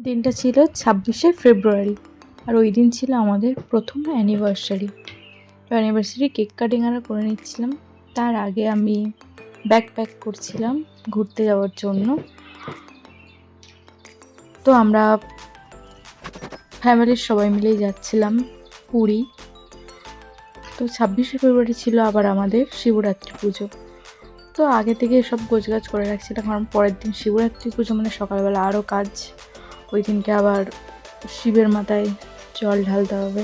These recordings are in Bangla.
দিনটা ছিল 26শে ফেব্রুয়ারি। আর ওই দিন ছিল আমাদের প্রথম অ্যানিভার্সারি। তো অ্যানিভার্সারি কেক কাটিং আমরা করে নিচ্ছিলাম। তার আগে আমি ব্যাগ প্যাক করছিলাম ঘুরতে যাওয়ার জন্য। তো আমরা ফ্যামিলির সবাই মিলেই যাচ্ছিলাম পুরী। তো 26শে ফেব্রুয়ারি ছিল আবার আমাদের শিবরাত্রি পুজো। তো আগে থেকে সব গোছগাছ করে রাখছিলাম, কারণ পরের দিন শিবরাত্রি পুজো মানে সকালবেলা আরও কাজ। ওই দিনকে আবার শিবের মাথায় জল ঢালতে হবে।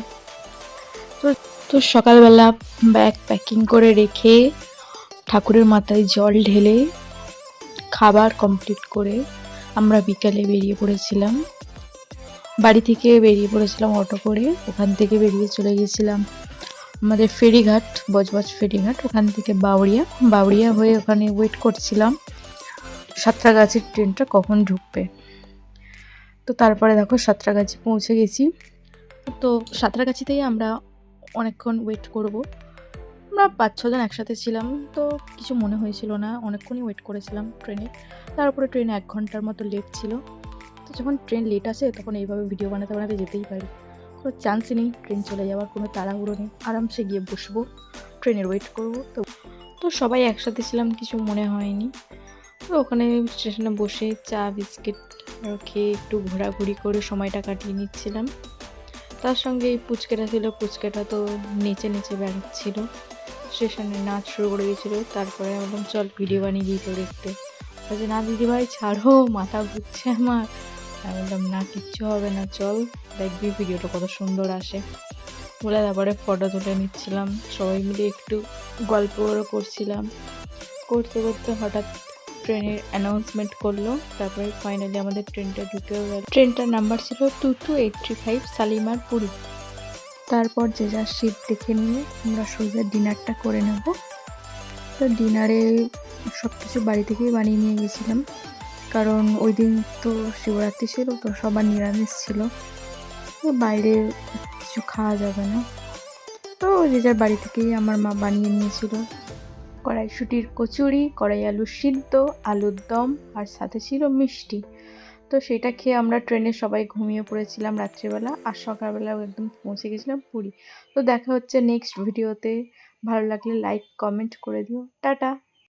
তো তো সকালবেলা ব্যাগ প্যাকিং করে রেখে ঠাকুরের মাথায় জল ঢেলে খাবার কমপ্লিট করে আমরা বিকালে বেরিয়ে পড়েছিলাম। বাড়ি থেকে বেরিয়ে পড়েছিলাম অটো করে। ওখান থেকে বেরিয়ে চলে গেছিলাম আমাদের ফেরিঘাট, বজবজ ফেরিঘাট। ওখান থেকে বাউরিয়া হয়ে ওখানে ওয়েট করছিলাম সাঁতরাগাছির ট্রেনটা কখন ঢুকবে। তো তারপরে দেখো সাঁতরাগাছি পৌঁছে গেছি। তো সাঁতরাগাছিতেই আমরা অনেকক্ষণ ওয়েট করব। আমরা 5-6 জন একসাথে ছিলাম, তো কিছু মনে হয়েছিল না, অনেকক্ষণই ওয়েট করেছিলাম ট্রেনে। তারপরে ট্রেন 1 ঘন্টার মতো লেট ছিল। তো যখন ট্রেন লেট আসে তখন এইভাবে ভিডিও বানাতে বানাতে যেতেই পারি, কোনো চান্সই নেই ট্রেন চলে যাওয়ার, কোনো তাড়াহুড়ো নেই, আরামসে গিয়ে বসবো, ট্রেনের ওয়েট করবো। তো সবাই একসাথে ছিলাম, কিছু মনে হয়নি। তো ওখানে স্টেশনে বসে চা বিস্কিট খেয়ে একটু ঘোরাঘুরি করে সময়টা কাটিয়ে নিচ্ছিলাম। তার সঙ্গে এই পুচকেটা ছিল, পুচকেটা তো নেচে নেচে বেড়াচ্ছিল, স্টেশনে নাচ শুরু করে দিয়েছিল। তারপরে বললাম চল ভিডিও বানিয়ে দিই তোর একটু। বলছে না দিদিভাই ছাড়ো, মাথা ঘুরছে আমার। আমি বললাম না কিচ্ছু হবে না, চল দেখবি ভিডিওটা কত সুন্দর আসে বলে তারপরে ফটো তুলে নিচ্ছিলাম। সবাই মিলে একটু গল্প করছিলাম। করতে করতে হঠাৎ ট্রেনের অ্যানাউন্সমেন্ট করলো। তারপরে ফাইনালি আমাদের ট্রেনটা ঢুকেও গেল। ট্রেনটার নাম্বার ছিল 22835 শালিমার পুরী। তারপর যে যার সিট দেখে নিয়ে আমরা সোজা ডিনারটা করে নেব। তো ডিনারে সব কিছু বাড়ি থেকেই বানিয়ে নিয়ে গেছিলাম, কারণ ওই দিন তো শিবরাত্রি ছিল, তো সবার নিরামিষ ছিল, তো বাইরে কিছু খাওয়া যাবে না। তো যে যার বাড়ি থেকেই আমার মা বানিয়ে নিয়েছিল কড়াইশুঁটির কচুরি, কড়াই আলু সিদ্ধ, আলুর দম, আর সাথে ছিল মিষ্টি। তো সেটা খেয়ে আমরা ট্রেনে সবাই ঘুমিয়ে পড়েছিলাম রাত্রিবেলা, আর সকালবেলা একদম পৌঁছে গেছিলাম পুরী। তো দেখা হচ্ছে নেক্সট ভিডিওতে। ভালো লাগলে লাইক কমেন্ট করে দিও। টাটা।